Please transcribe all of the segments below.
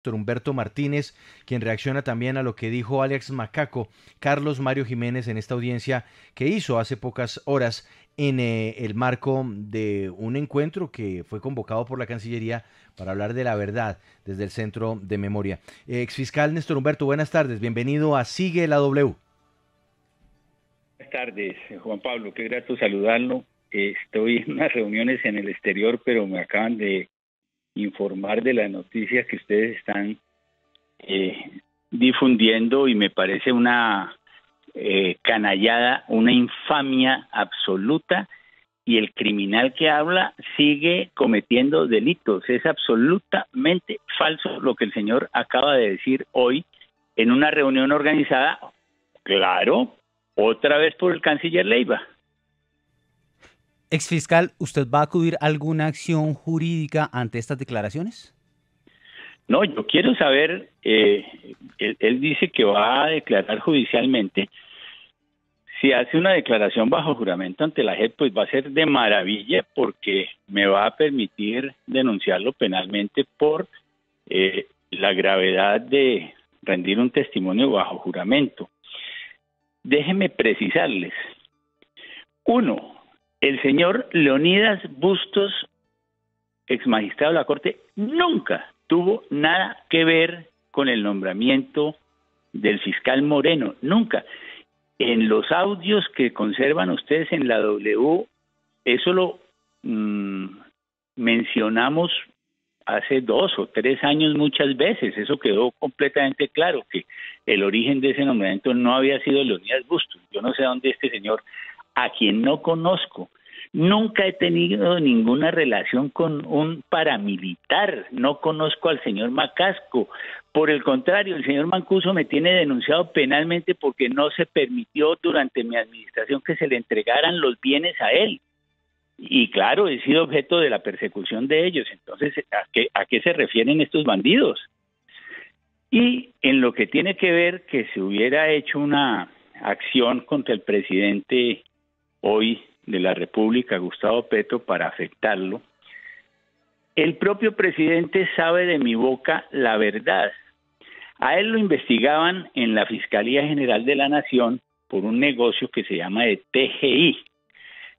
Humberto Martínez, quien reacciona también a lo que dijo Alex Macaco, Carlos Mario Jiménez, en esta audiencia que hizo hace pocas horas en el marco de un encuentro que fue convocado por la Cancillería para hablar de la verdad desde el Centro de Memoria. Exfiscal Néstor Humberto, buenas tardes, bienvenido a Sigue la W. Buenas tardes, Juan Pablo, qué grato saludarlo. Estoy en unas reuniones en el exterior, pero me acaban de informar de la noticia que ustedes están difundiendo y me parece una canallada, una infamia absoluta, y el criminal que habla sigue cometiendo delitos. Es absolutamente falso lo que el señor acaba de decir hoy en una reunión organizada, claro, otra vez por el canciller Leiva. Exfiscal, ¿usted va a acudir a alguna acción jurídica ante estas declaraciones? No, yo quiero saber, él dice que va a declarar judicialmente. Si hace una declaración bajo juramento ante la JEP, pues va a ser de maravilla, porque me va a permitir denunciarlo penalmente por la gravedad de rendir un testimonio bajo juramento. Déjenme precisarles. Uno, el señor Leonidas Bustos, ex magistrado de la Corte, nunca tuvo nada que ver con el nombramiento del fiscal Moreno, nunca. En los audios que conservan ustedes en la W, eso lo mencionamos hace 2 o 3 años muchas veces. Eso quedó completamente claro, que el origen de ese nombramiento no había sido Leonidas Bustos. Yo no sé dónde este señor, a quien no conozco, nunca he tenido ninguna relación con un paramilitar, no conozco al señor Macasco. Por el contrario, el señor Mancuso me tiene denunciado penalmente porque no se permitió durante mi administración que se le entregaran los bienes a él. Y claro, he sido objeto de la persecución de ellos. Entonces, ¿a qué se refieren estos bandidos? Y en lo que tiene que ver que se hubiera hecho una acción contra el presidente hoy de la República, Gustavo Petro, para afectarlo, el propio presidente sabe de mi boca la verdad. A él lo investigaban en la Fiscalía General de la Nación por un negocio que se llama de TGI,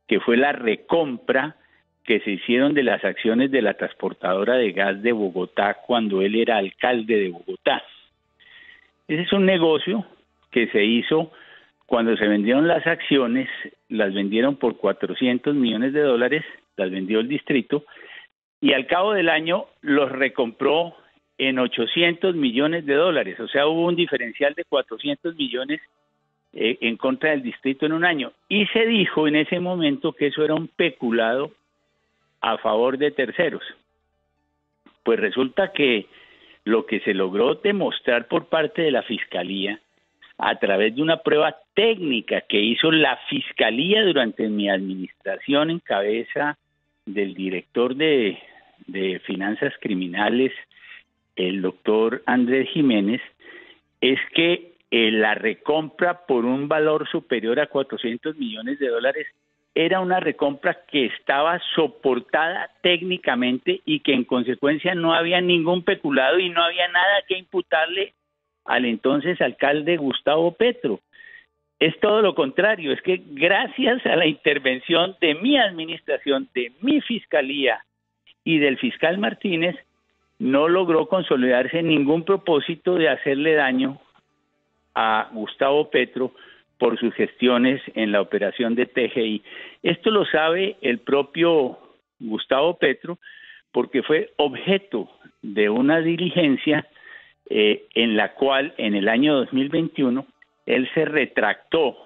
que fue la recompra que se hicieron de las acciones de la transportadora de gas de Bogotá cuando él era alcalde de Bogotá. Ese es un negocio que se hizo cuando se vendieron las acciones, las vendieron por $400 millones, las vendió el distrito, y al cabo del año los recompró en $800 millones, o sea, hubo un diferencial de 400 millones en contra del distrito en un año, y se dijo en ese momento que eso era un peculado a favor de terceros. Pues resulta que lo que se logró demostrar por parte de la Fiscalía, a través de una prueba técnica que hizo la Fiscalía durante mi administración en cabeza del director de Finanzas Criminales, el doctor Andrés Jiménez, es que la recompra por un valor superior a $400 millones era una recompra que estaba soportada técnicamente y que en consecuencia no había ningún peculado y no había nada que imputarle al entonces alcalde Gustavo Petro. Es todo lo contrario, es que gracias a la intervención de mi administración, de mi fiscalía y del fiscal Martínez, no logró consolidarse ningún propósito de hacerle daño a Gustavo Petro por sus gestiones en la operación de TGI. Esto lo sabe el propio Gustavo Petro porque fue objeto de una diligencia en la cual en el año 2021 él se retractó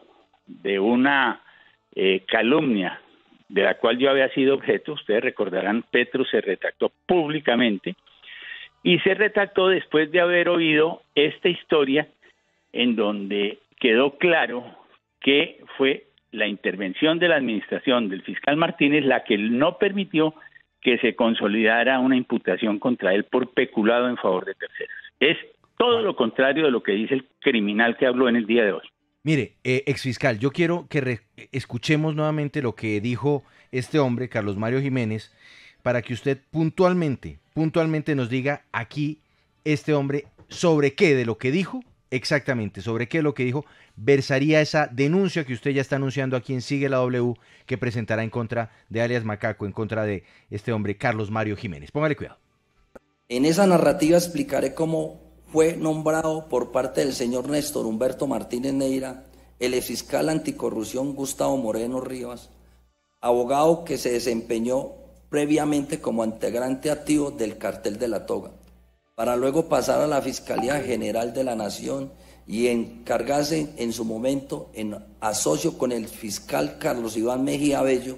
de una calumnia de la cual yo había sido objeto. Ustedes recordarán, Petro se retractó públicamente y se retractó después de haber oído esta historia en donde quedó claro que fue la intervención de la administración del fiscal Martínez la que no permitió que se consolidara una imputación contra él por peculado en favor de terceros. Es todo lo contrario de lo que dice el criminal que habló en el día de hoy. Mire, exfiscal, yo quiero que escuchemos nuevamente lo que dijo este hombre, Carlos Mario Jiménez, para que usted puntualmente nos diga aquí este hombre sobre qué de lo que dijo, exactamente, sobre qué de lo que dijo, versaría esa denuncia que usted ya está anunciando aquí en Sigue la W, que presentará en contra de alias Macaco, en contra de este hombre Carlos Mario Jiménez. Póngale cuidado. En esa narrativa explicaré cómo fue nombrado por parte del señor Néstor Humberto Martínez Neira el exfiscal anticorrupción Gustavo Moreno Rivas, abogado que se desempeñó previamente como integrante activo del Cartel de la Toga, para luego pasar a la Fiscalía General de la Nación y encargarse en su momento, en asocio con el fiscal Carlos Iván Mejía Bello,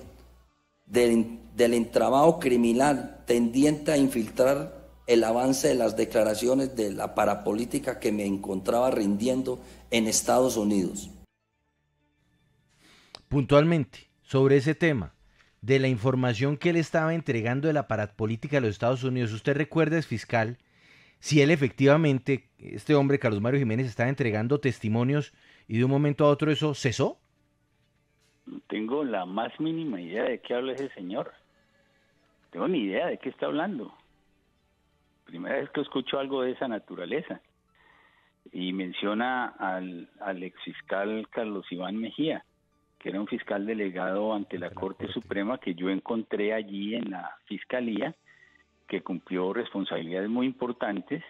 del entramado criminal tendiente a infiltrar el avance de las declaraciones de la parapolítica que me encontraba rindiendo en Estados Unidos. Puntualmente, sobre ese tema, de la información que él estaba entregando de la parapolítica de los Estados Unidos, ¿usted recuerda, es fiscal, si él efectivamente, este hombre, Carlos Mario Jiménez, estaba entregando testimonios y de un momento a otro eso cesó? No tengo la más mínima idea de qué habla ese señor. No tengo ni idea de qué está hablando. Primera vez que escucho algo de esa naturaleza. Y menciona al exfiscal Carlos Iván Mejía, que era un fiscal delegado ante la Corte Suprema que yo encontré allí en la Fiscalía, que cumplió responsabilidades muy importantes,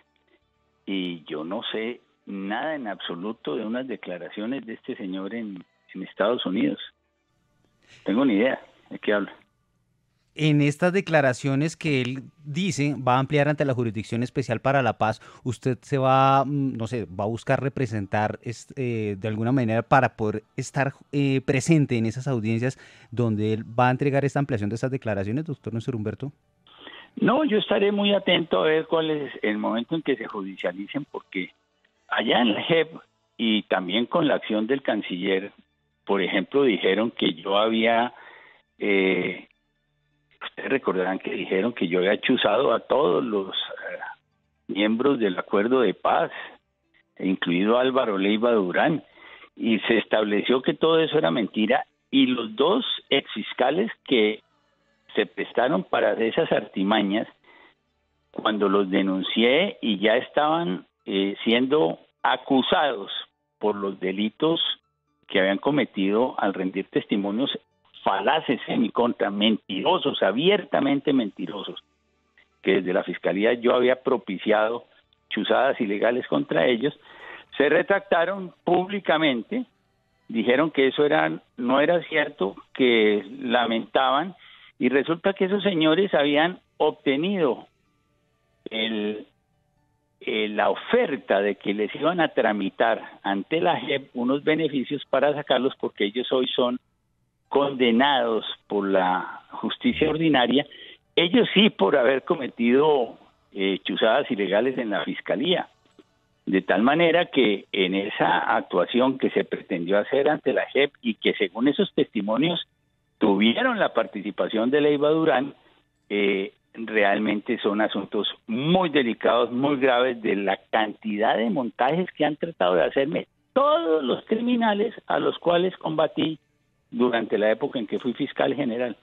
y yo no sé nada en absoluto de unas declaraciones de este señor en Estados Unidos. No tengo ni idea de qué habla. En estas declaraciones que él dice va a ampliar ante la Jurisdicción Especial para la Paz, usted se va, no sé, va a buscar representar de alguna manera para poder estar presente en esas audiencias donde él va a entregar esta ampliación de estas declaraciones, doctor Néstor Humberto. No, yo estaré muy atento a ver cuál es el momento en que se judicialicen, porque allá en la JEP y también con la acción del canciller, por ejemplo, dijeron que yo había... ustedes recordarán que dijeron que yo había chuzado a todos los miembros del acuerdo de paz, incluido Álvaro Leiva Durán, y se estableció que todo eso era mentira, y los dos exfiscales que se prestaron para esas artimañas, cuando los denuncié y ya estaban siendo acusados por los delitos que habían cometido al rendir testimonios falaces en mi contra, mentirosos, abiertamente mentirosos, que desde la Fiscalía yo había propiciado chuzadas ilegales contra ellos, se retractaron públicamente, dijeron que eso no era cierto, que lamentaban, y resulta que esos señores habían obtenido la oferta de que les iban a tramitar ante la JEP unos beneficios para sacarlos, porque ellos hoy son condenados por la justicia ordinaria, ellos sí por haber cometido chuzadas ilegales en la Fiscalía. De tal manera que en esa actuación que se pretendió hacer ante la JEP y que según esos testimonios tuvieron la participación de Leiva Durán, realmente son asuntos muy delicados, muy graves, de la cantidad de montajes que han tratado de hacerme todos los criminales a los cuales combatí durante la época en que fui fiscal general.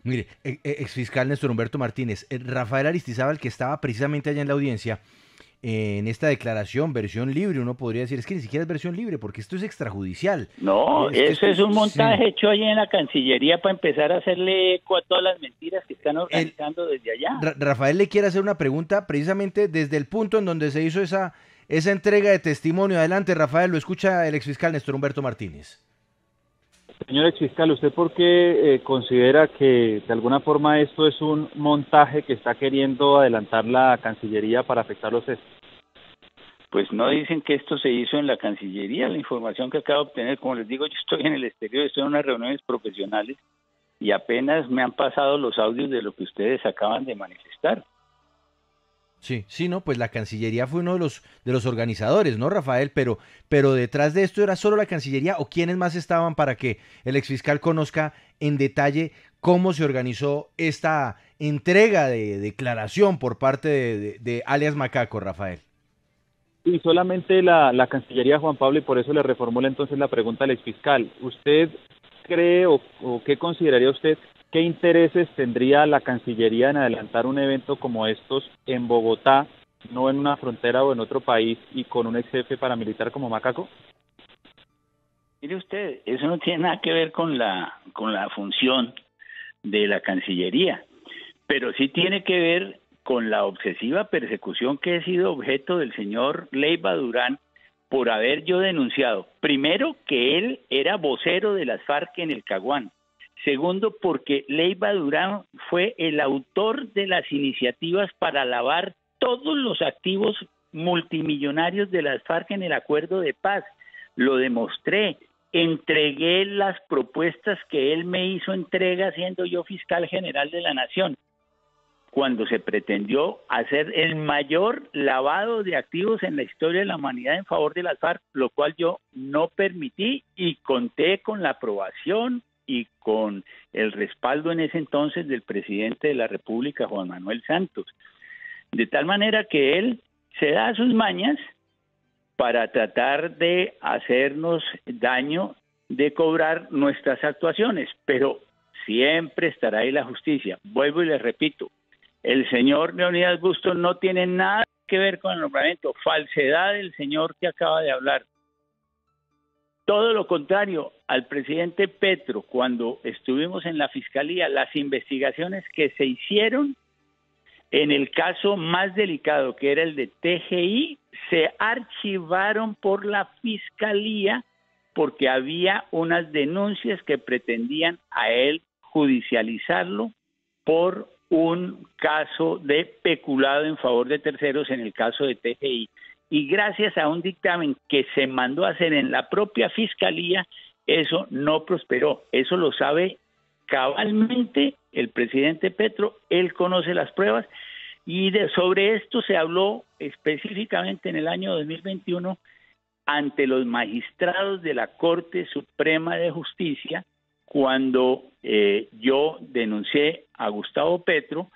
Mire, exfiscal Néstor Humberto Martínez, Rafael Aristizábal, que estaba precisamente allá en la audiencia, en esta declaración, versión libre, uno podría decir, es que ni siquiera es versión libre, porque esto es extrajudicial. No, eso es un montaje hecho allí en la Cancillería para empezar a hacerle eco a todas las mentiras que están organizando desde allá. Rafael le quiere hacer una pregunta precisamente desde el punto en donde se hizo esa entrega de testimonio. Adelante, Rafael, lo escucha el exfiscal Néstor Humberto Martínez. Señor exfiscal, ¿usted por qué considera que de alguna forma esto es un montaje que está queriendo adelantar la Cancillería para afectar los hechos? Pues no dicen que esto se hizo en la Cancillería. La información que acabo de obtener, como les digo, yo estoy en el exterior, estoy en unas reuniones profesionales y apenas me han pasado los audios de lo que ustedes acaban de manifestar. Sí, no, pues la Cancillería fue uno de los organizadores, ¿no, Rafael? Pero detrás de esto, ¿era solo la Cancillería o quiénes más estaban para que el exfiscal conozca en detalle cómo se organizó esta entrega de declaración por parte de alias Macaco, Rafael? Y solamente la Cancillería, Juan Pablo, y por eso le reformulo entonces la pregunta al exfiscal. ¿Usted cree o qué consideraría usted? ¿Qué intereses tendría la Cancillería en adelantar un evento como estos en Bogotá, no en una frontera o en otro país y con un ex jefe paramilitar como Macaco? Mire usted, eso no tiene nada que ver con la función de la Cancillería, pero sí tiene que ver con la obsesiva persecución que he sido objeto del señor Leiva Durán por haber yo denunciado, primero, que él era vocero de las FARC en el Caguán. Segundo, porque Leiva Durán fue el autor de las iniciativas para lavar todos los activos multimillonarios de las FARC en el acuerdo de paz. Lo demostré. Entregué las propuestas que él me hizo entrega siendo yo fiscal general de la Nación, cuando se pretendió hacer el mayor lavado de activos en la historia de la humanidad en favor de las FARC, lo cual yo no permití, y conté con la aprobación y con el respaldo en ese entonces del presidente de la República, Juan Manuel Santos. De tal manera que él se da sus mañas para tratar de hacernos daño, de cobrar nuestras actuaciones, pero siempre estará ahí la justicia. Vuelvo y les repito, el señor Leonidas Bustos no tiene nada que ver con el nombramiento, falsedad del señor que acaba de hablar. Todo lo contrario, al presidente Petro, cuando estuvimos en la Fiscalía, las investigaciones que se hicieron en el caso más delicado, que era el de TGI, se archivaron por la Fiscalía porque había unas denuncias que pretendían a él judicializarlo por un caso de peculado en favor de terceros en el caso de TGI. Y gracias a un dictamen que se mandó a hacer en la propia Fiscalía, eso no prosperó. Eso lo sabe cabalmente el presidente Petro, él conoce las pruebas, y sobre esto se habló específicamente en el año 2021 ante los magistrados de la Corte Suprema de Justicia, cuando yo denuncié a Gustavo Petro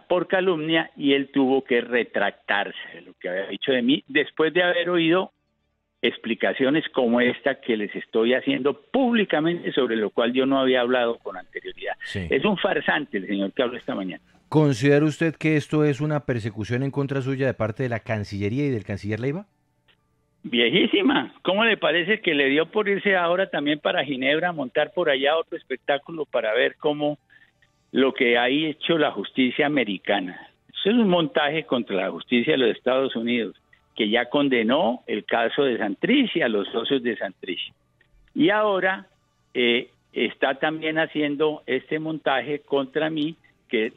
por calumnia, y él tuvo que retractarse de lo que había dicho de mí después de haber oído explicaciones como esta que les estoy haciendo públicamente, sobre lo cual yo no había hablado con anterioridad. Sí. Es un farsante el señor que habló esta mañana. ¿Considera usted que esto es una persecución en contra suya de parte de la Cancillería y del canciller Leiva? Viejísima. ¿Cómo le parece que le dio por irse ahora también para Ginebra a montar por allá otro espectáculo para ver cómo lo que ha hecho la justicia americana? Eso es un montaje contra la justicia de los Estados Unidos, que ya condenó el caso de Santrich y a los socios de Santrich. Y ahora está también haciendo este montaje contra mí,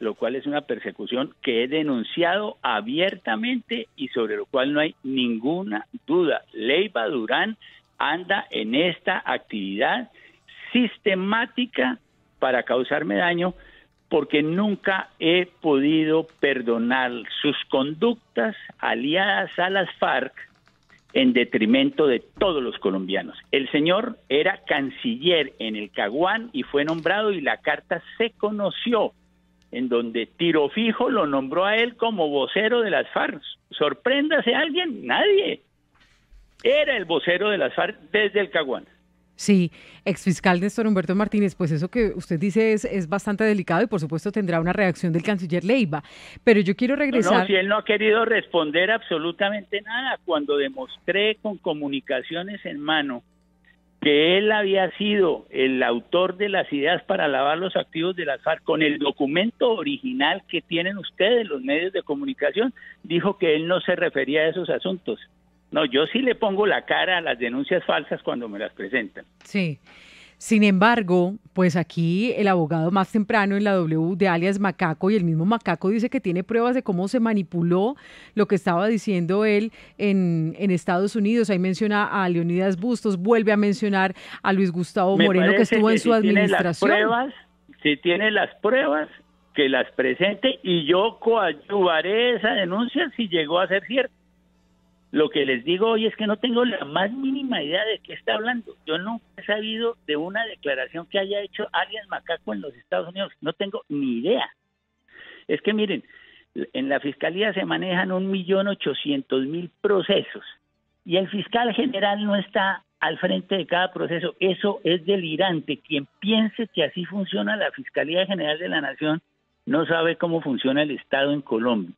lo cual es una persecución que he denunciado abiertamente y sobre lo cual no hay ninguna duda. Leiva Durán anda en esta actividad sistemática para causarme daño, porque nunca he podido perdonar sus conductas aliadas a las FARC en detrimento de todos los colombianos. El señor era canciller en el Caguán y fue nombrado, y la carta se conoció, en donde Tiro Fijo lo nombró a él como vocero de las FARC. ¿Sorpréndase a alguien? Nadie. Era el vocero de las FARC desde el Caguán. Sí, exfiscal Néstor Humberto Martínez, pues eso que usted dice es bastante delicado y por supuesto tendrá una reacción del canciller Leiva, pero yo quiero regresar... No, si él no ha querido responder absolutamente nada, cuando demostré con comunicaciones en mano que él había sido el autor de las ideas para lavar los activos de las FARC, con el documento original que tienen ustedes, los medios de comunicación, dijo que él no se refería a esos asuntos. No, yo sí le pongo la cara a las denuncias falsas cuando me las presentan. Sí. Sin embargo, pues aquí el abogado más temprano en la W de alias Macaco, y el mismo Macaco dice que tiene pruebas de cómo se manipuló lo que estaba diciendo él en Estados Unidos. Ahí menciona a Leonidas Bustos, vuelve a mencionar a Luis Gustavo Moreno, que estuvo en su administración. Si tiene las pruebas, que las presente, y yo coadyuvaré esa denuncia si llegó a ser cierto. Lo que les digo hoy es que no tengo la más mínima idea de qué está hablando. Yo no he sabido de una declaración que haya hecho alias Macaco en los Estados Unidos. No tengo ni idea. Es que miren, en la Fiscalía se manejan 1.800.000 procesos y el fiscal general no está al frente de cada proceso. Eso es delirante. Quien piense que así funciona la Fiscalía General de la Nación no sabe cómo funciona el Estado en Colombia.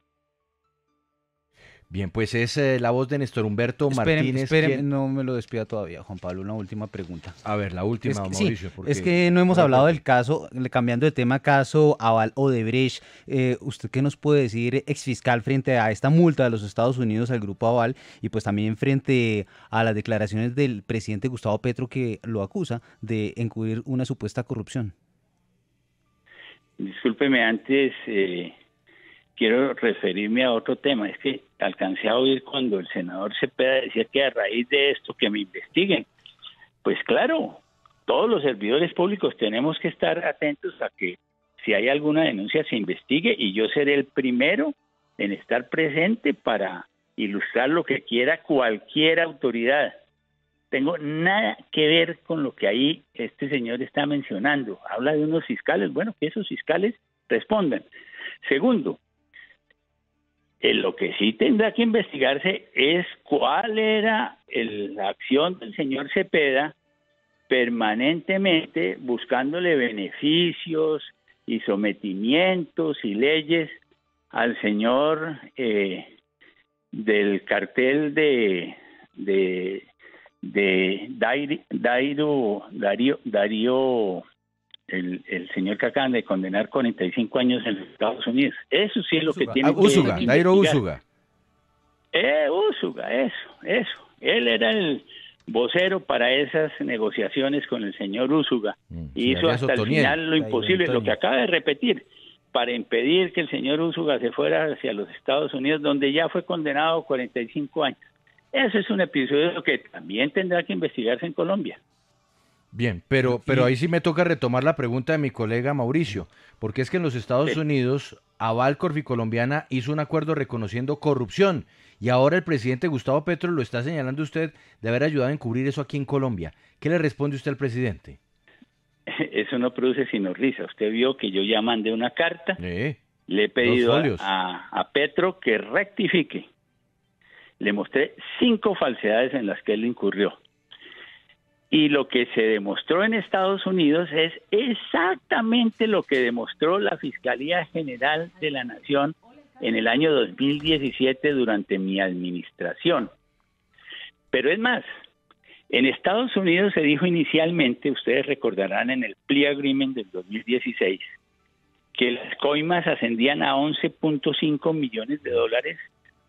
Bien, pues es la voz de Néstor Humberto Esperen, Martínez. esperen, no me lo despida todavía, Juan Pablo, una última pregunta. A ver, la última, Sí, Mauricio. Porque es que no hemos hablado del caso, cambiando de tema, caso Aval Odebrecht. ¿Usted qué nos puede decir, exfiscal, frente a esta multa de los Estados Unidos al grupo Aval y pues también frente a las declaraciones del presidente Gustavo Petro que lo acusa de encubrir una supuesta corrupción? Discúlpeme, antes quiero referirme a otro tema. Es que alcancé a oír cuando el senador Cepeda decía que a raíz de esto que me investiguen. Pues claro, todos los servidores públicos tenemos que estar atentos a que si hay alguna denuncia se investigue, y yo seré el primero en estar presente para ilustrar lo que quiera cualquier autoridad. Tengo nada que ver con lo que ahí este señor está mencionando. Habla de unos fiscales. Bueno, que esos fiscales respondan. Segundo, lo que sí tendrá que investigarse es cuál era la acción del señor Cepeda permanentemente buscándole beneficios y sometimientos y leyes al señor del cartel de Darío, el señor que acaban de condenar 45 años en los Estados Unidos. Eso sí es lo que tiene Úsuga, que Dairo investigar. Úsuga. Eso. Él era el vocero para esas negociaciones con el señor Úsuga. Hizo hasta el final lo imposible, lo que acaba de repetir, para impedir que el señor Úsuga se fuera hacia los Estados Unidos, donde ya fue condenado a 45 años. Eso es un episodio que también tendrá que investigarse en Colombia. Bien, pero ahí sí me toca retomar la pregunta de mi colega Mauricio, porque es que en los Estados Unidos, Aval Corficolombiana hizo un acuerdo reconociendo corrupción, y ahora el presidente Gustavo Petro lo está señalando usted de haber ayudado a encubrir eso aquí en Colombia. ¿Qué le responde usted al presidente? Eso no produce sino risa. Usted vio que yo ya mandé una carta, le he 2 pedido folios a Petro que rectifique. Le mostré 5 falsedades en las que él incurrió. Y lo que se demostró en Estados Unidos es exactamente lo que demostró la Fiscalía General de la Nación en el año 2017 durante mi administración. Pero es más, en Estados Unidos se dijo inicialmente, ustedes recordarán en el Plea Agreement del 2016, que las coimas ascendían a 11.5 millones de dólares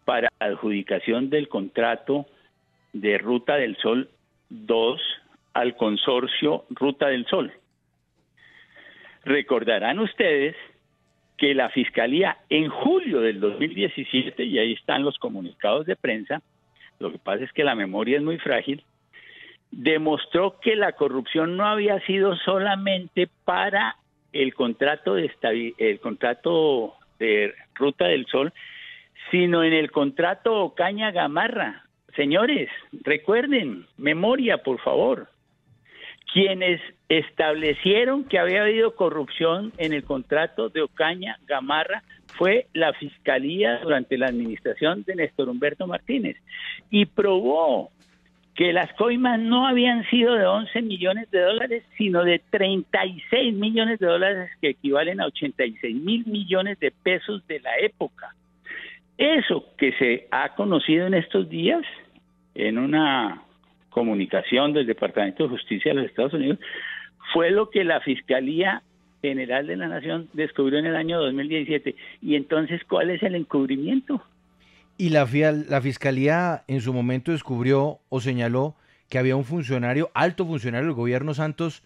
para adjudicación del contrato de Ruta del Sol 2 al consorcio Ruta del Sol. Recordarán ustedes que la Fiscalía en julio del 2017, y ahí están los comunicados de prensa, lo que pasa es que la memoria es muy frágil, demostró que la corrupción no había sido solamente para el contrato de Ruta del Sol, sino en el contrato Ocaña Gamarra. Señores, recuerden, memoria, por favor. Quienes establecieron que había habido corrupción en el contrato de Ocaña Gamarra fue la Fiscalía durante la administración de Néstor Humberto Martínez, y probó que las coimas no habían sido de 11 millones de dólares, sino de 36 millones de dólares, que equivalen a 86.000 millones de pesos de la época. Eso que se ha conocido en estos días en una comunicación del Departamento de Justicia de los Estados Unidos fue lo que la Fiscalía General de la Nación descubrió en el año 2017. Y entonces, ¿cuál es el encubrimiento? Y la Fiscalía en su momento descubrió o señaló que había un funcionario, alto funcionario del gobierno Santos,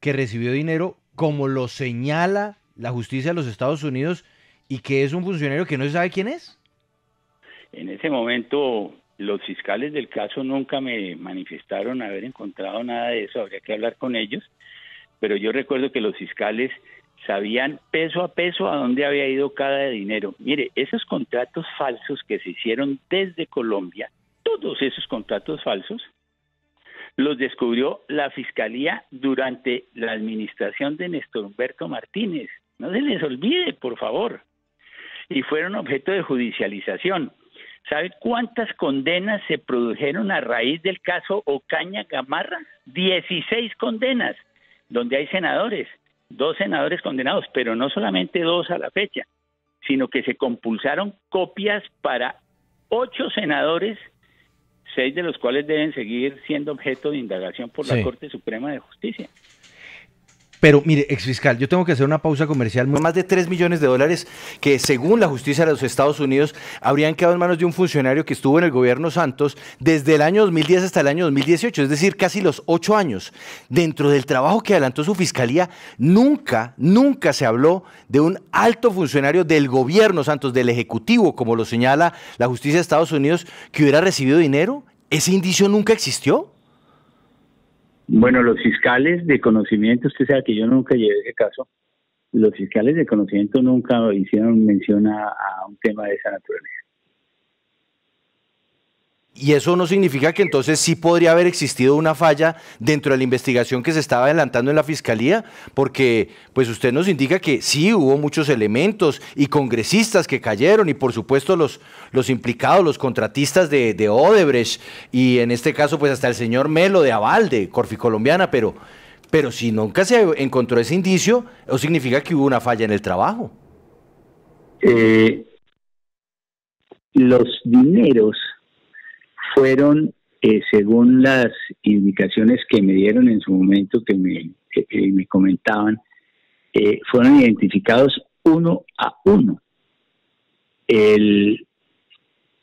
que recibió dinero, como lo señala la justicia de los Estados Unidos, y que es un funcionario que no se sabe quién es. En ese momento, los fiscales del caso nunca me manifestaron haber encontrado nada de eso, habría que hablar con ellos, pero yo recuerdo que los fiscales sabían peso a peso a dónde había ido cada dinero. Mire, esos contratos falsos que se hicieron desde Colombia, todos esos contratos falsos, los descubrió la Fiscalía durante la administración de Néstor Humberto Martínez. No se les olvide, por favor. Y fueron objeto de judicialización. ¿Sabe cuántas condenas se produjeron a raíz del caso Ocaña Gamarra? 16 condenas, donde hay senadores, 2 senadores condenados, pero no solamente 2 a la fecha, sino que se compulsaron copias para 8 senadores, 6 de los cuales deben seguir siendo objeto de indagación por la Corte Suprema de Justicia. Pero mire, exfiscal, yo tengo que hacer una pausa comercial. Más de 3 millones de dólares que según la justicia de los Estados Unidos habrían quedado en manos de un funcionario que estuvo en el gobierno Santos desde el año 2010 hasta el año 2018, es decir, casi los 8 años. Dentro del trabajo que adelantó su fiscalía, nunca se habló de un alto funcionario del gobierno Santos, del Ejecutivo, como lo señala la justicia de Estados Unidos, que hubiera recibido dinero. ¿Ese indicio nunca existió? Bueno, los fiscales de conocimiento, usted sabe que yo nunca llevé ese caso, los fiscales de conocimiento nunca hicieron mención a un tema de esa naturaleza. Y eso no significa que entonces sí podría haber existido una falla dentro de la investigación que se estaba adelantando en la fiscalía, porque pues usted nos indica que sí hubo muchos elementos y congresistas que cayeron y por supuesto los implicados, los contratistas de Odebrecht y en este caso pues hasta el señor Melo de Aval, de Corficolombiana, pero si nunca se encontró ese indicio, eso significa que hubo una falla en el trabajo. Los dineros fueron, según las indicaciones que me dieron en su momento, que me comentaban, fueron identificados uno a uno.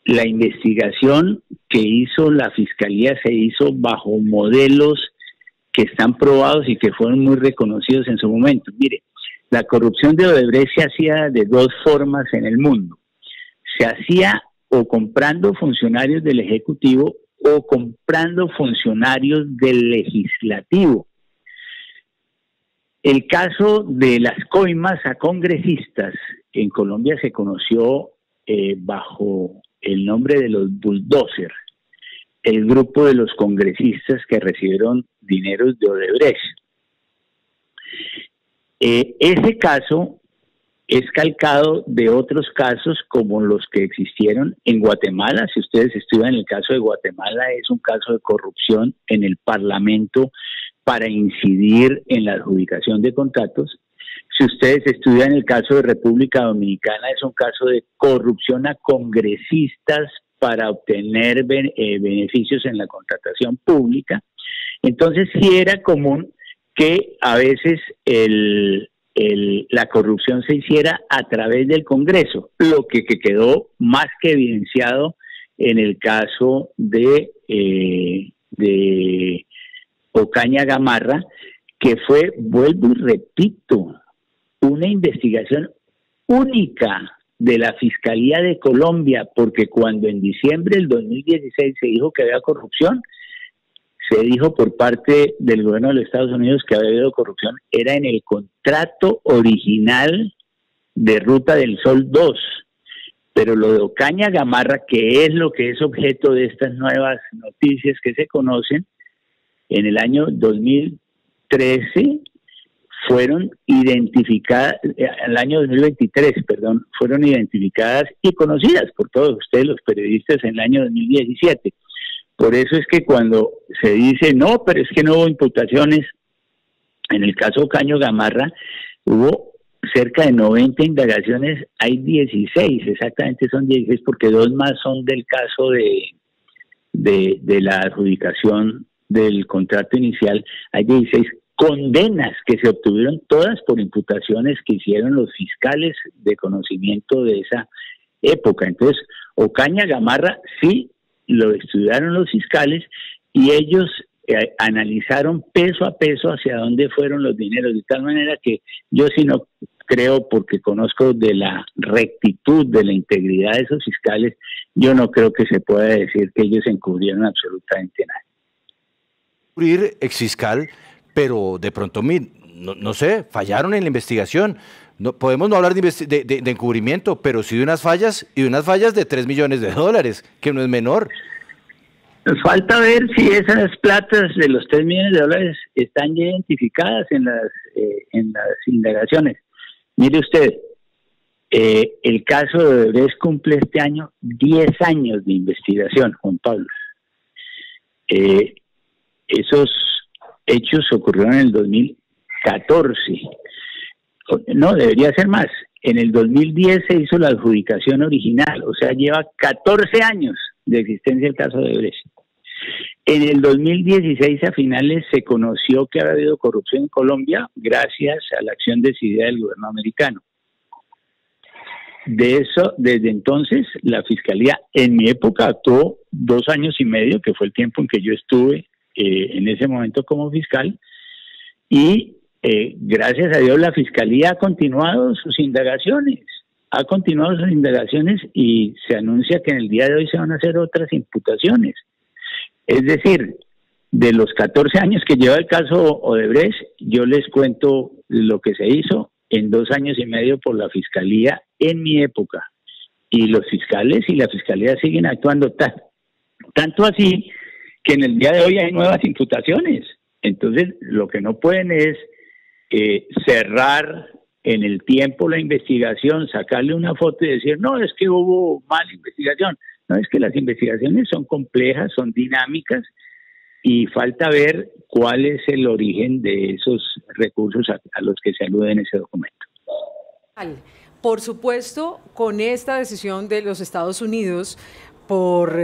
La investigación que hizo la Fiscalía se hizo bajo modelos que están probados y que fueron muy reconocidos en su momento. Mire, la corrupción de Odebrecht se hacía de 2 formas en el mundo. Se hacía o comprando funcionarios del Ejecutivo o comprando funcionarios del Legislativo. El caso de las coimas a congresistas en Colombia se conoció bajo el nombre de los bulldozer, el grupo de los congresistas que recibieron dineros de Odebrecht. Ese caso es calcado de otros casos como los que existieron en Guatemala. Si ustedes estudian el caso de Guatemala, es un caso de corrupción en el Parlamento para incidir en la adjudicación de contratos. Si ustedes estudian el caso de República Dominicana, es un caso de corrupción a congresistas para obtener beneficios en la contratación pública. Entonces sí era común que a veces la corrupción se hiciera a través del Congreso, lo que quedó más que evidenciado en el caso de Ocaña Gamarra, que fue, vuelvo y repito, una investigación única de la Fiscalía de Colombia, porque cuando en diciembre del 2016 se dijo que había corrupción, se dijo por parte del gobierno de los Estados Unidos que había habido corrupción, era en el contrato original de Ruta del Sol 2. Pero lo de Ocaña Gamarra, que es lo que es objeto de estas nuevas noticias que se conocen, en el año 2013 fueron identificadas, el año 2023, perdón, fueron identificadas y conocidas por todos ustedes los periodistas en el año 2017. Por eso es que cuando se dice, no, pero es que no hubo imputaciones, en el caso Ocaña Gamarra hubo cerca de 90 indagaciones, hay 16, exactamente son 16, porque 2 más son del caso de la adjudicación del contrato inicial, hay 16 condenas que se obtuvieron todas por imputaciones que hicieron los fiscales de conocimiento de esa época. Entonces, Ocaña Gamarra sí lo estudiaron los fiscales y ellos analizaron peso a peso hacia dónde fueron los dineros, de tal manera que yo sí no creo, porque conozco de la rectitud, de la integridad de esos fiscales, yo no creo que se pueda decir que ellos encubrieron absolutamente nada. Exfiscal, pero de pronto, no sé, fallaron en la investigación. No, podemos no hablar de encubrimiento, pero sí de unas fallas, y de unas fallas de 3 millones de dólares, que no es menor. Nos falta ver si esas platas de los 3 millones de dólares están ya identificadas en las indagaciones. Mire usted, el caso de Odebrecht cumple este año 10 años de investigación, Juan Pablo. Esos hechos ocurrieron en el 2014. No, debería ser más. En el 2010 se hizo la adjudicación original, o sea, lleva 14 años de existencia el caso de Odebrecht. En el 2016 a finales se conoció que había habido corrupción en Colombia gracias a la acción decidida del gobierno americano. De eso, desde entonces, la Fiscalía en mi época actuó 2 años y medio, que fue el tiempo en que yo estuve en ese momento como fiscal, y gracias a Dios la Fiscalía ha continuado sus indagaciones, y se anuncia que en el día de hoy se van a hacer otras imputaciones. Es decir, de los 14 años que lleva el caso Odebrecht, yo les cuento lo que se hizo en 2 años y medio por la Fiscalía en mi época. Y los fiscales y la Fiscalía siguen actuando tanto así que en el día de hoy hay nuevas imputaciones. Entonces, lo que no pueden es cerrar en el tiempo la investigación, sacarle una foto y decir, no, es que hubo mala investigación. No, es que las investigaciones son complejas, son dinámicas, y falta ver cuál es el origen de esos recursos a los que se alude en ese documento. Por supuesto, con esta decisión de los Estados Unidos por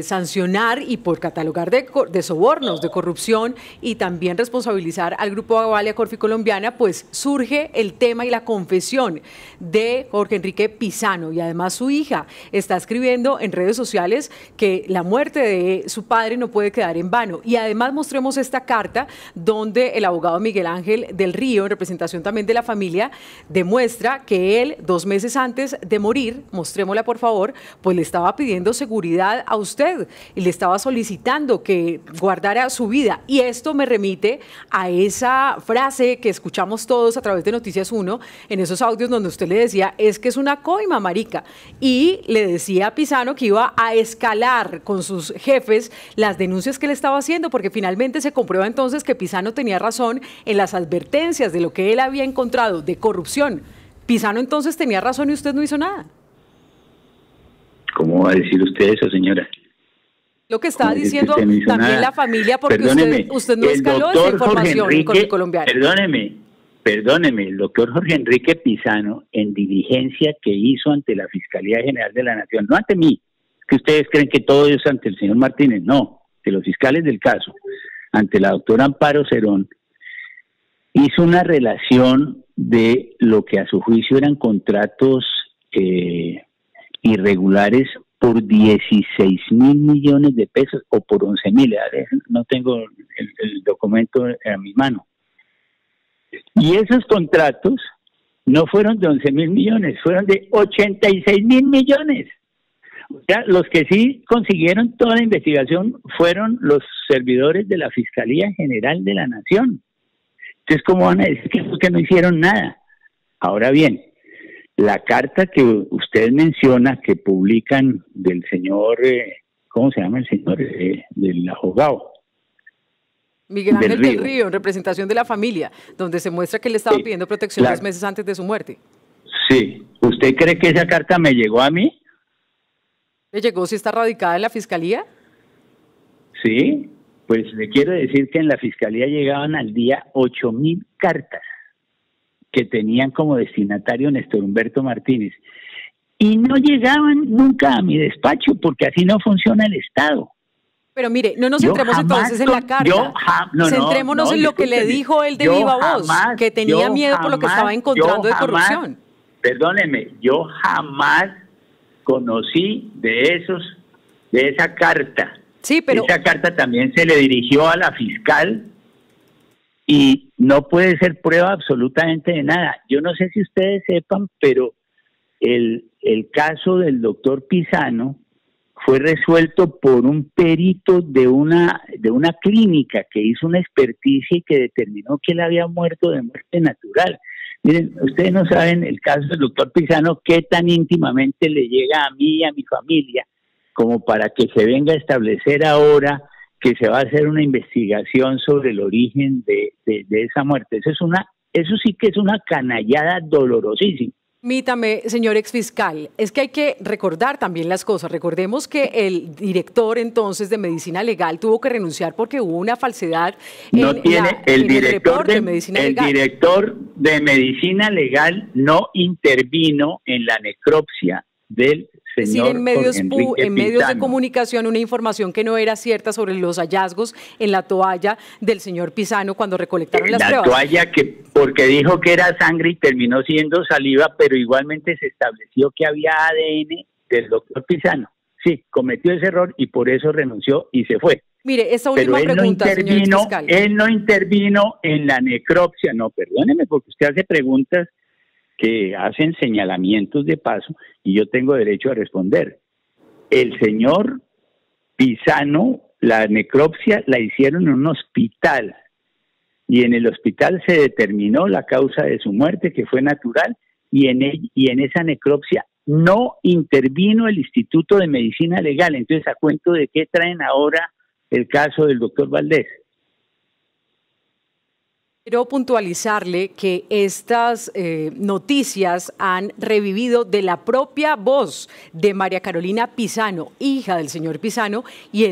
sancionar y por catalogar de sobornos, de corrupción, y también responsabilizar al Grupo Avalia Corfi Colombiana, pues surge el tema y la confesión de Jorge Enrique Pizano, y además su hija está escribiendo en redes sociales que la muerte de su padre no puede quedar en vano. Y además mostremos esta carta donde el abogado Miguel Ángel del Río, en representación también de la familia, demuestra que él 2 meses antes de morir, mostrémosla por favor, pues le estaba pidiendo seguridad a usted y le estaba solicitando que guardara su vida. Y esto me remite a esa frase que escuchamos todos a través de Noticias 1, en esos audios donde usted le decía, es que es una coima, marica. Y le decía a Pizano que iba a escalar con sus jefes las denuncias que él estaba haciendo, porque finalmente se comprueba entonces que Pizano tenía razón en las advertencias de lo que él había encontrado de corrupción. Pizano entonces tenía razón y usted no hizo nada. ¿Cómo va a decir usted eso, señora? Lo que estaba diciendo también la familia, porque usted no escaló esa información en Corfi Colombiana. Perdóneme, el doctor Jorge Enrique Pizano, en diligencia que hizo ante la Fiscalía General de la Nación, no ante mí, que ustedes creen que todo es ante el señor Martínez, no, que los fiscales del caso, ante la doctora Amparo Cerón, hizo una relación de lo que a su juicio eran contratos irregulares por 16 mil millones de pesos o por 11 mil, no tengo el documento a mi mano. Y esos contratos no fueron de 11 mil millones, fueron de 86 mil millones. O sea, los que sí consiguieron toda la investigación fueron los servidores de la Fiscalía General de la Nación. Entonces, ¿cómo van a decir que no hicieron nada? Ahora bien, la carta que usted menciona que publican del señor, ¿cómo se llama el señor? Del abogado. Miguel Ángel del Río, en representación de la familia, donde se muestra que él estaba pidiendo protección 2 meses antes de su muerte. Sí. ¿Usted cree que esa carta me llegó a mí? ¿Le llegó si está radicada en la Fiscalía? Sí, pues le quiero decir que en la Fiscalía llegaban al día 8.000 cartas que tenían como destinatario Néstor Humberto Martínez. Y no llegaban nunca a mi despacho, porque así no funciona el Estado. Pero mire, no nos centremos entonces en la carta. Centrémonos en lo que le dijo él de viva voz, que tenía miedo por lo que estaba encontrando de corrupción. Perdóneme, yo jamás conocí de esa carta. Sí, pero esa carta también se le dirigió a la fiscal y no puede ser prueba absolutamente de nada. Yo no sé si ustedes sepan, pero el caso del doctor Pizano fue resuelto por un perito de una clínica que hizo una experticia y que determinó que él había muerto de muerte natural. Miren, ustedes no saben el caso del doctor Pizano, qué tan íntimamente le llega a mí y a mi familia, como para que se venga a establecer ahora que se va a hacer una investigación sobre el origen de esa muerte. Eso sí que es una canallada dolorosísima. Permítame, señor exfiscal, es que hay que recordar también las cosas. Recordemos que el director entonces de Medicina Legal tuvo que renunciar porque hubo una falsedad No en, tiene el el director reporte de Medicina el Legal. director de Medicina Legal no intervino en la necropsia del Es decir, señor en medios, Jorge Enrique en medios de Pizano. comunicación, una información que no era cierta sobre los hallazgos en la toalla del señor Pizano cuando recolectaron las La pruebas. toalla que, porque dijo que era sangre y terminó siendo saliva, pero igualmente se estableció que había ADN del doctor Pizano. Sí, cometió ese error y por eso renunció y se fue. Mire, esta Pero última él pregunta, no señor intervino, exfiscal. él no intervino en la necropsia. No, perdóneme, porque usted hace preguntas que hacen señalamientos de paso y yo tengo derecho a responder. El señor Pizano, la necropsia la hicieron en un hospital y en el hospital se determinó la causa de su muerte, que fue natural, y en esa necropsia no intervino el Instituto de Medicina Legal. Entonces, ¿a cuento de qué traen ahora el caso del doctor Valdés? Quiero puntualizarle que estas noticias han revivido de la propia voz de María Carolina Pizano, hija del señor Pizano, y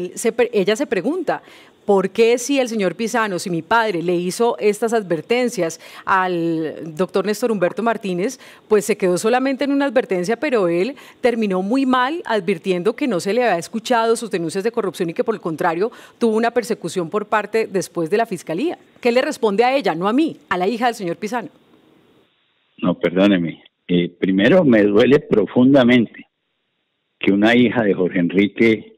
ella se pregunta, ¿por qué si el señor Pizano, si mi padre le hizo estas advertencias al doctor Néstor Humberto Martínez, pues se quedó solamente en una advertencia, pero él terminó muy mal advirtiendo que no se le había escuchado sus denuncias de corrupción y que por el contrario tuvo una persecución por parte después de la Fiscalía? ¿Qué le responde a ella, no a mí, a la hija del señor Pizano? No, perdóneme. Primero, me duele profundamente que una hija de Jorge Enrique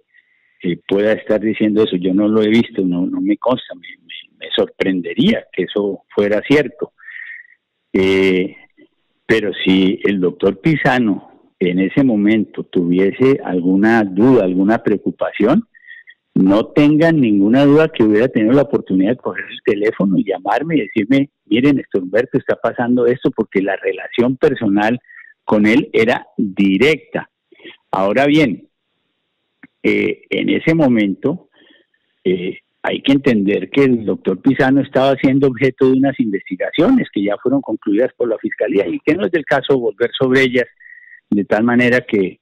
pueda estar diciendo eso. Yo no lo he visto, no me consta, me sorprendería que eso fuera cierto. Pero si el doctor Pizano en ese momento tuviese alguna duda, alguna preocupación, no tengan ninguna duda que hubiera tenido la oportunidad de coger el teléfono y llamarme y decirme, miren, Néstor Humberto, está pasando esto, porque la relación personal con él era directa. Ahora bien, en ese momento hay que entender que el doctor Pizano estaba siendo objeto de unas investigaciones que ya fueron concluidas por la Fiscalía y que no es del caso volver sobre ellas, de tal manera que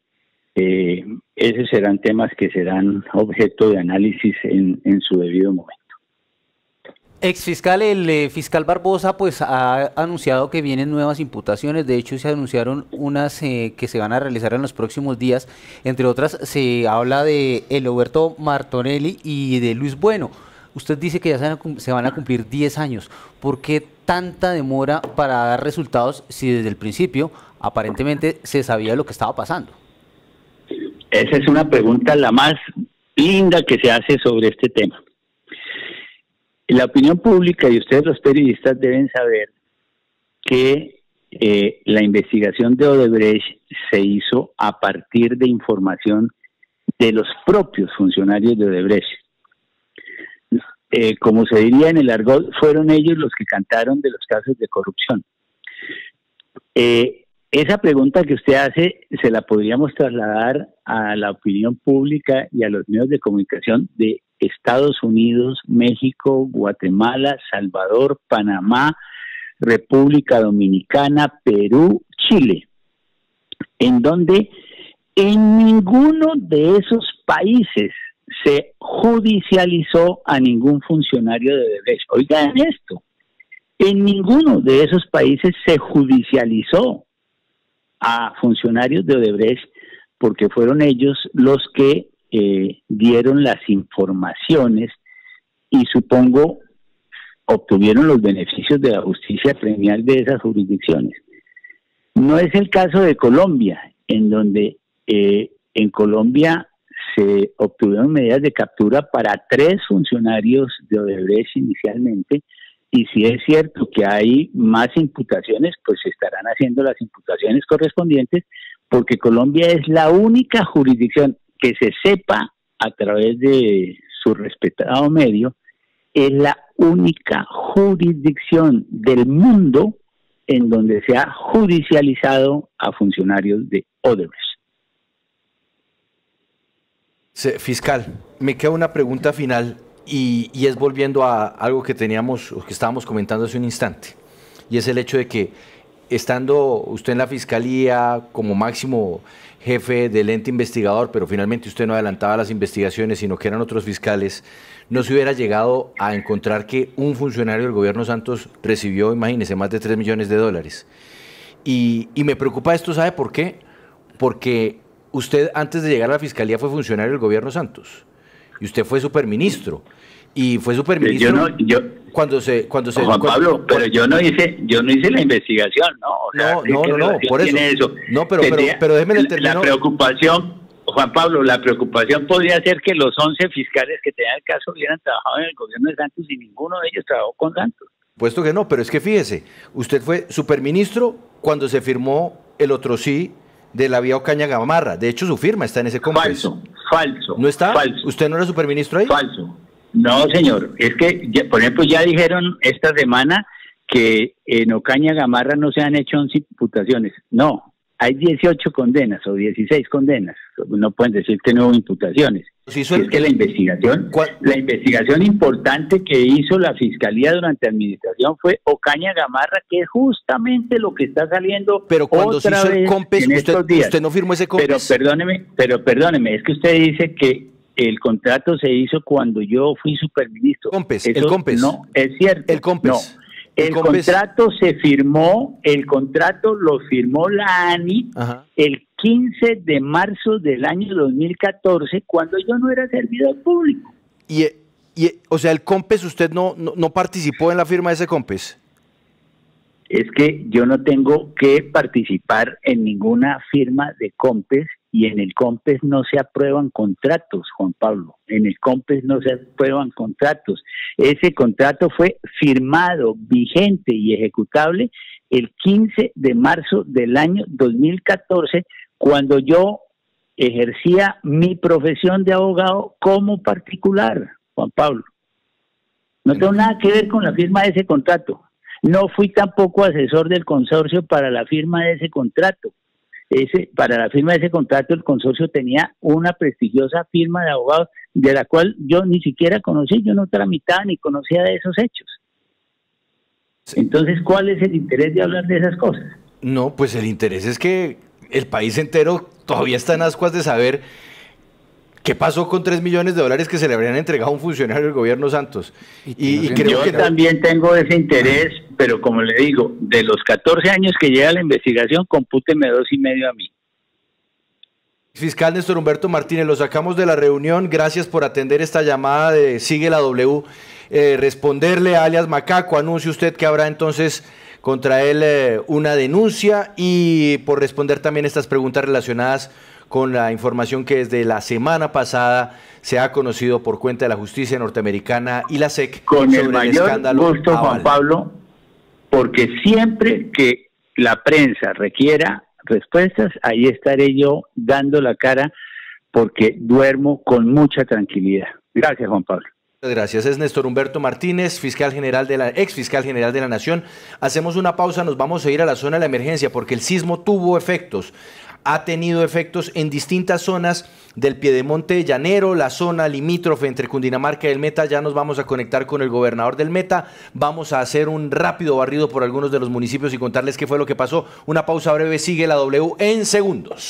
esos serán temas que serán objeto de análisis en su debido momento. Exfiscal, el fiscal Barbosa pues ha anunciado que vienen nuevas imputaciones. De hecho, se anunciaron unas que se van a realizar en los próximos días. Entre otras, se habla de Eloberto Martorelli y de Luis Bueno. Usted dice que ya se van a cumplir 10 años. ¿Por qué tanta demora para dar resultados si desde el principio aparentemente se sabía lo que estaba pasando? Esa es una pregunta la más linda que se hace sobre este tema. La opinión pública y ustedes los periodistas deben saber que la investigación de Odebrecht se hizo a partir de información de los propios funcionarios de Odebrecht. Como se diría en el argot, fueron ellos los que cantaron de los casos de corrupción. Esa pregunta que usted hace se la podríamos trasladar a la opinión pública y a los medios de comunicación de Estados Unidos, México, Guatemala, Salvador, Panamá, República Dominicana, Perú, Chile, en donde en ninguno de esos países se judicializó a ningún funcionario de Odebrecht. Oigan esto, en ninguno de esos países se judicializó a funcionarios de Odebrecht porque fueron ellos los que dieron las informaciones y supongo obtuvieron los beneficios de la justicia premial de esas jurisdicciones. No es el caso de Colombia, en donde en Colombia se obtuvieron medidas de captura para 3 funcionarios de Odebrecht inicialmente, y si es cierto que hay más imputaciones, pues se estarán haciendo las imputaciones correspondientes, porque Colombia es la única jurisdicción que se sepa a través de su respetado medio, es la única jurisdicción del mundo en donde se ha judicializado a funcionarios de Odebrecht. Fiscal, me queda una pregunta final y es volviendo a algo que teníamos o que estábamos comentando hace un instante, y es el hecho de que estando usted en la fiscalía como máximo jefe del ente investigador, pero finalmente usted no adelantaba las investigaciones, sino que eran otros fiscales, no se hubiera llegado a encontrar que un funcionario del gobierno Santos recibió, imagínese, más de 3 millones de dólares. Y me preocupa esto, ¿sabe por qué? Porque usted antes de llegar a la fiscalía fue funcionario del gobierno Santos y usted fue superministro. Y fue superministro cuando se Juan Pablo, pero yo no hice la investigación, ¿no? O sea, no, por eso. No, pero déjeme terminar. La preocupación, Juan Pablo, la preocupación podría ser que los 11 fiscales que tenían el caso hubieran trabajado en el gobierno de Santos y ninguno de ellos trabajó con Santos. Puesto que no, pero es que fíjese, usted fue superministro cuando se firmó el otro sí de la vía Ocaña Gamarra. De hecho, su firma está en ese COMPES. Falso. ¿No está? Falso. ¿Usted no era superministro ahí? Falso. No, señor. Es que, por ejemplo, ya dijeron esta semana que en Ocaña Gamarra no se han hecho 11 imputaciones. No, hay 18 condenas o 16 condenas. No pueden decir que no hubo imputaciones. Sí, es que la investigación importante que hizo la Fiscalía durante la administración fue Ocaña Gamarra, que es justamente lo que está saliendo. Pero cuando se hizo el COMPES, usted no firmó ese COMPES. Pero perdóneme, es que usted dice que el contrato se hizo cuando yo fui superministro. El COMPES. No, es cierto. El COMPES. No. El contrato se firmó, el contrato lo firmó la ANI el 15 de marzo del año 2014, cuando yo no era servidor público. O sea, el COMPES, ¿usted no participó en la firma de ese COMPES? Es que yo no tengo que participar en ninguna firma de COMPES y en el COMPES no se aprueban contratos, Juan Pablo. En el COMPES no se aprueban contratos. Ese contrato fue firmado, vigente y ejecutable el 15 de marzo del año 2014, cuando yo ejercía mi profesión de abogado como particular, Juan Pablo. No tengo nada que ver con la firma de ese contrato. No fui tampoco asesor del consorcio para la firma de ese contrato. Para la firma de ese contrato el consorcio tenía una prestigiosa firma de abogados de la cual yo ni siquiera conocí, yo no tramitaba ni conocía de esos hechos. Entonces, ¿cuál es el interés de hablar de esas cosas? No, pues el interés es que el país entero todavía está en ascuas de saber qué pasó con 3 millones de dólares que se le habrían entregado a un funcionario del gobierno Santos. Y creo que también tengo ese interés, pero como le digo, de los 14 años que lleva la investigación, compúteme 2,5 a mí. Fiscal Néstor Humberto Martínez, lo sacamos de la reunión. Gracias por atender esta llamada de Sigue la W. Responderle a alias Macaco, anuncie usted que habrá entonces contra él una denuncia y por responder también estas preguntas relacionadas con la información que desde la semana pasada se ha conocido por cuenta de la justicia norteamericana y la SEC con el mayor gusto, Juan Pablo, porque siempre que la prensa requiera respuestas, ahí estaré yo dando la cara porque duermo con mucha tranquilidad. Gracias, Juan Pablo. Muchas gracias. Es Néstor Humberto Martínez, ex fiscal general de la Nación. Hacemos una pausa, nos vamos a ir a la zona de la emergencia porque el sismo tuvo efectos. Ha tenido efectos en distintas zonas del Piedemonte Llanero, la zona limítrofe entre Cundinamarca y el Meta. Ya nos vamos a conectar con el gobernador del Meta. Vamos a hacer un rápido barrido por algunos de los municipios y contarles qué fue lo que pasó. Una pausa breve, sigue la W en segundos.